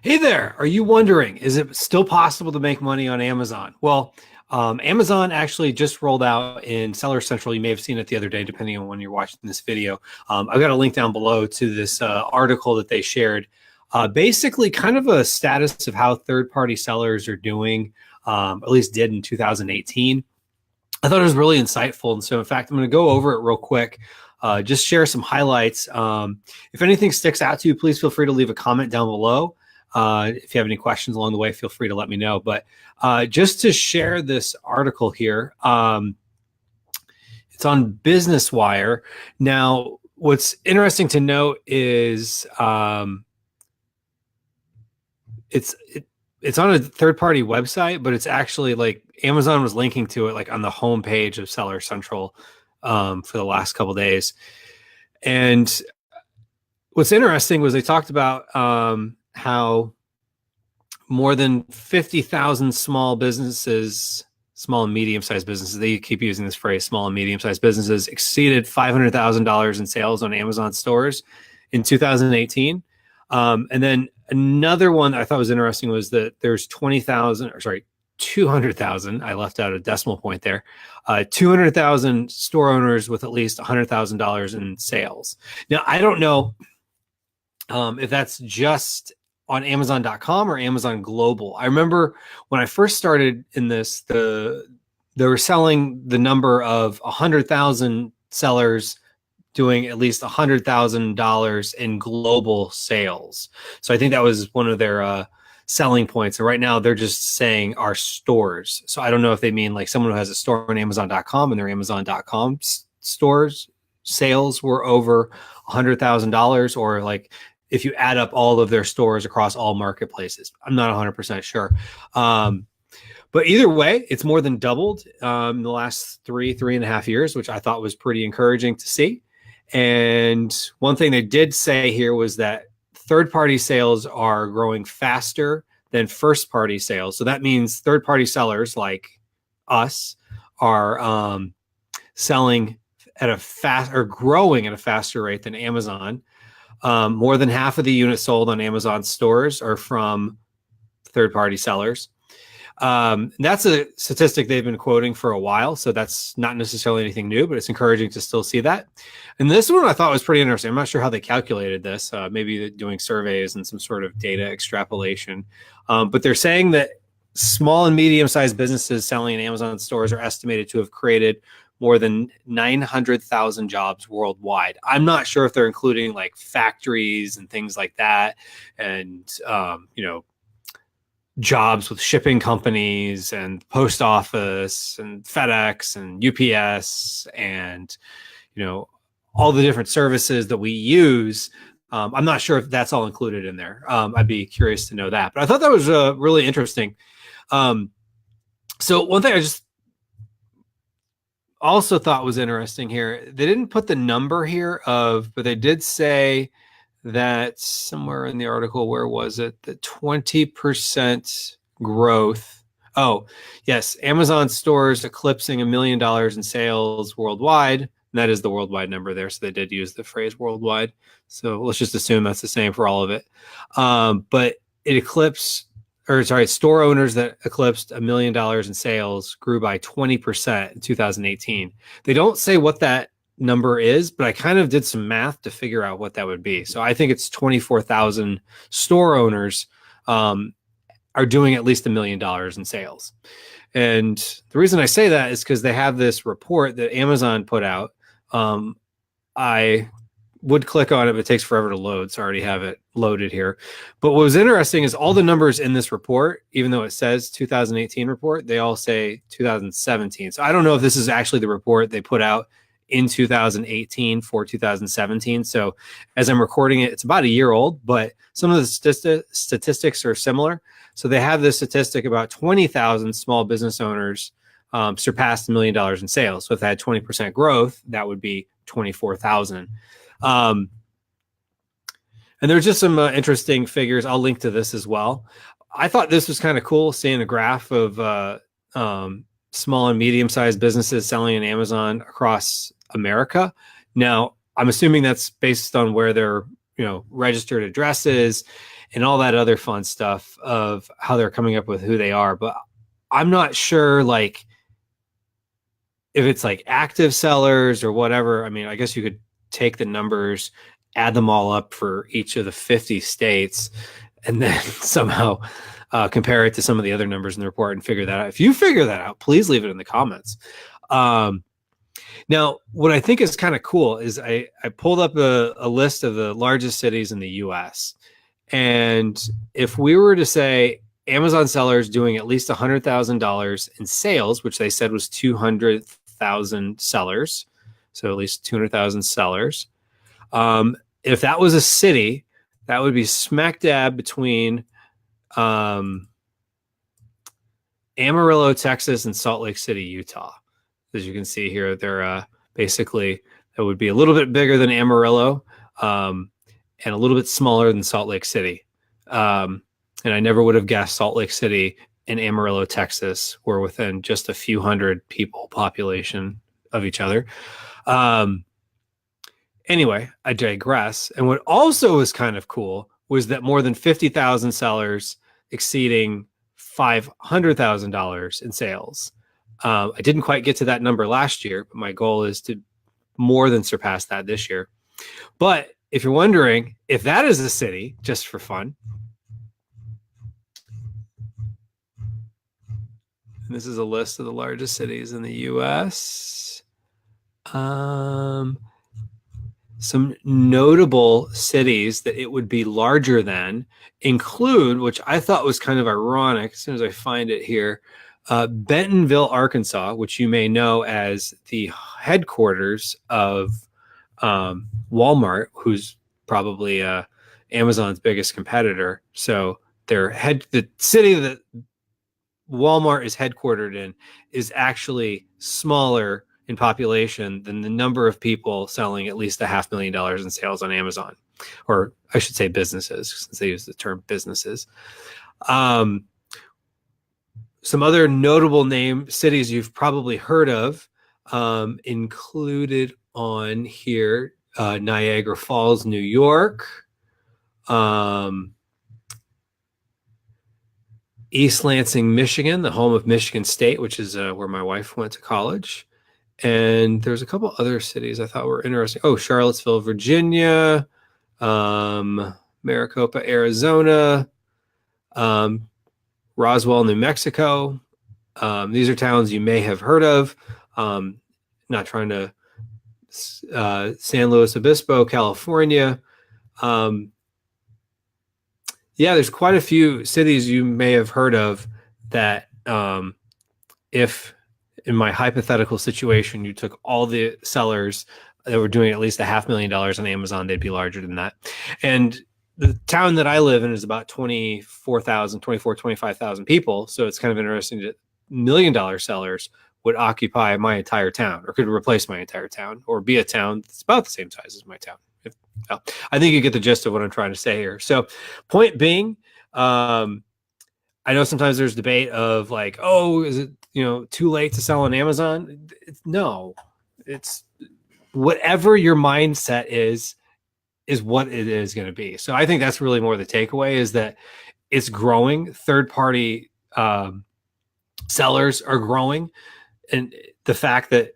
Hey there, are you wondering, is it still possible to make money on Amazon? Well, Amazon actually just rolled out in Seller Central. You may have seen it the other day, depending on when you're watching this video. I've got a link down below to this article that they shared. Basically, kind of a status of how third-party sellers are doing, at least did in 2018. I thought it was really insightful. And so, in fact, I'm going to go over it real quick, just share some highlights. If anything sticks out to you, please feel free to leave a comment down below. If you have any questions along the way, feel free to let me know. But just to share this article here, it's on Business Wire. Now, what's interesting to note is it's on a third-party website, but it's actually like Amazon was linking to it like on the home page of Seller Central for the last couple of days. And what's interesting was they talked about how more than 50,000 small businesses, small and medium-sized businesses, they keep using this phrase, small and medium-sized businesses, exceeded $500,000 in sales on Amazon stores in 2018. And then another one that I thought was interesting was that there's 200,000. I left out a decimal point there. 200,000 store owners with at least $100,000 in sales. Now, I don't know if that's just on Amazon.com or Amazon Global. I remember when I first started in this, they were selling the number of 100,000 sellers doing at least $100,000 in global sales. So I think that was one of their selling points. And right now they're just saying our stores. So I don't know if they mean like someone who has a store on Amazon.com and their Amazon.com stores sales were over $100,000, or like if you add up all of their stores across all marketplaces. I'm not 100% sure. But either way, it's more than doubled in the last three and a half years, which I thought was pretty encouraging to see. And one thing they did say here was that third-party sales are growing faster than first-party sales. So that means third-party sellers like us are selling at growing at a faster rate than Amazon. More than half of the units sold on Amazon stores are from third-party sellers. That's a statistic they've been quoting for a while, so that's not necessarily anything new, but it's encouraging to still see that. And this one I thought was pretty interesting. I'm not sure how they calculated this. Maybe doing surveys and some sort of data extrapolation. But they're saying that small and medium-sized businesses selling in Amazon stores are estimated to have created more than 900,000 jobs worldwide. I'm not sure if they're including like factories and things like that, and jobs with shipping companies and post office and FedEx and UPS and all the different services that we use. I'm not sure if that's all included in there. I'd be curious to know that, but I thought that was really interesting. So one thing I just also thought was interesting here, they didn't put the number here but they did say that somewhere in the article, where was it? The 20% growth. Oh, yes. Amazon stores eclipsing $1 million in sales worldwide. And that is the worldwide number there. So they did use the phrase worldwide. So let's just assume that's the same for all of it. But store owners that eclipsed $1 million in sales grew by 20% in 2018. They don't say what that number is, but I kind of did some math to figure out what that would be. So I think it's 24,000 store owners are doing at least $1 million in sales. And the reason I say that is because they have this report that Amazon put out. I would click on it, but it takes forever to load. So I already have it loaded here. But what was interesting is all the numbers in this report, even though it says 2018 report, they all say 2017. So I don't know if this is actually the report they put out in 2018 for 2017. So as I'm recording it, it's about a year old, but some of the statistics are similar. So they have this statistic about 20,000 small business owners surpassed $1 million in sales. So if they had 20% growth, that would be 24,000. And there's just some interesting figures. I'll link to this as well. I thought this was kind of cool, seeing a graph of small and medium-sized businesses selling in Amazon across America. Now, I'm assuming that's based on where their registered address is. and all that other fun stuff of how they're coming up with who they are. But I'm not sure, like, if it's like active sellers or whatever. I mean, I guess you could take the numbers, add them all up for each of the 50 states, and then somehow compare it to some of the other numbers in the report and figure that out. If you figure that out, please leave it in the comments. Now, what I think is kind of cool is I pulled up a list of the largest cities in the US. And if we were to say Amazon sellers doing at least $100,000 in sales, which they said was 200,000 sellers, so at least 200,000 sellers. If that was a city, that would be smack dab between Amarillo, Texas, and Salt Lake City, Utah. As you can see here, they're basically, that would be a little bit bigger than Amarillo and a little bit smaller than Salt Lake City. And I never would have guessed Salt Lake City and Amarillo, Texas were within just a few hundred people population of each other. Anyway, I digress. And what also was kind of cool was that more than 50,000 sellers exceeding $500,000 in sales. I didn't quite get to that number last year, but my goal is to more than surpass that this year. But if you're wondering if that is a city, just for fun, and this is a list of the largest cities in the US. Some notable cities that it would be larger than include, which I thought was kind of ironic as soon as I find it here, Bentonville, Arkansas, which you may know as the headquarters of Walmart, who's probably Amazon's biggest competitor. So the city that Walmart is headquartered in is actually smaller in population than the number of people selling at least $500,000 in sales on Amazon, or I should say businesses, since they use the term businesses. Some other notable cities you've probably heard of included on here, Niagara Falls, New York, East Lansing, Michigan, the home of Michigan State, which is where my wife went to college. And there's a couple other cities I thought were interesting. Oh, Charlottesville, Virginia, Maricopa, Arizona, Roswell, New Mexico. These are towns you may have heard of. Not trying to San Luis Obispo, California. Yeah, there's quite a few cities you may have heard of that if in my hypothetical situation, you took all the sellers that were doing at least $500,000 on Amazon, they'd be larger than that. And the town that I live in is about 25,000 people. So it's kind of interesting that $1 million sellers would occupy my entire town, or could replace my entire town, or be a town that's about the same size as my town. I think you get the gist of what I'm trying to say here. So point being, I know sometimes there's debate of like, oh, is it, too late to sell on Amazon? No, it's whatever your mindset is what it is going to be. So I think that's really more the takeaway, is that it's growing. Third-party sellers are growing. And the fact that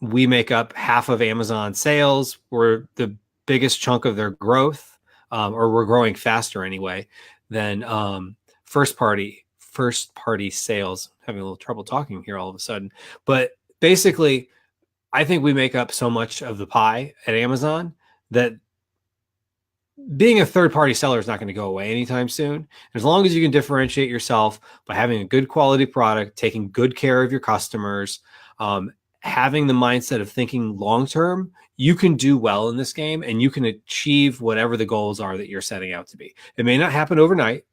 we make up half of Amazon sales, we're the biggest chunk of their growth, or we're growing faster anyway than first party sales. Having a little trouble talking here all of a sudden. But basically, I think we make up so much of the pie at Amazon that being a third-party seller is not going to go away anytime soon. As long as you can differentiate yourself by having a good quality product, taking good care of your customers, having the mindset of thinking long-term, you can do well in this game, and you can achieve whatever the goals are that you're setting out to be. It may not happen overnight,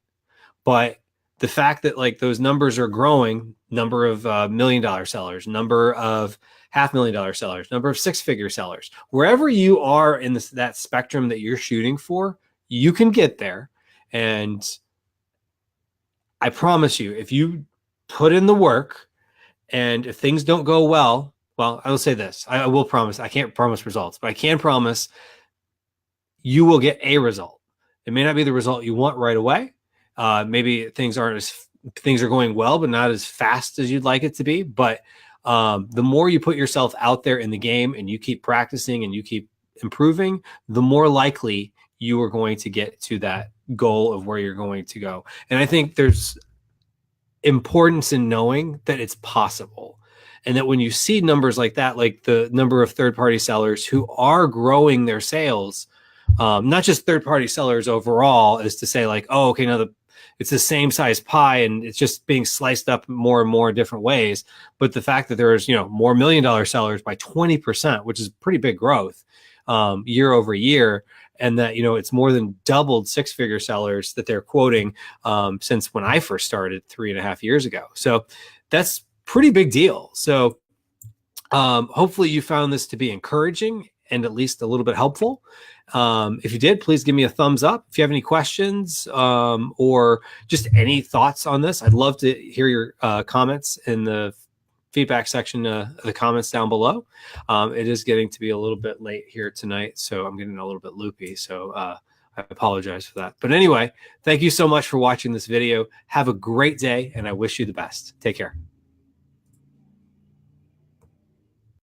but the fact that like those numbers are growing, number of $1 million sellers, number of $500,000 sellers, number of six-figure sellers, wherever you are in that spectrum that you're shooting for, you can get there. And I promise you, if you put in the work, and if things don't go well, I will say this, I will promise, I can't promise results, but I can promise you will get a result. It may not be the result you want right away. Maybe things are going well, but not as fast as you'd like it to be. But the more you put yourself out there in the game and you keep practicing and you keep improving, the more likely you are going to get to that goal of where you're going to go. And I think there's importance in knowing that it's possible. And that when you see numbers like that, like the number of third-party sellers who are growing their sales, not just third-party sellers overall, is to say like, oh, okay, now it's the same size pie and it's just being sliced up more and more different ways. But the fact that there's, more $1 million sellers by 20%, which is pretty big growth year over year, and that, it's more than doubled six-figure sellers that they're quoting since when I first started 3.5 years ago. So that's pretty big deal. So hopefully you found this to be encouraging and at least a little bit helpful. If you did, please give me a thumbs up. If you have any questions or just any thoughts on this, I'd love to hear your comments in the feedback section of the comments down below. It is getting to be a little bit late here tonight, so I'm getting a little bit loopy. So I apologize for that. But anyway, thank you so much for watching this video. Have a great day, and I wish you the best. Take care.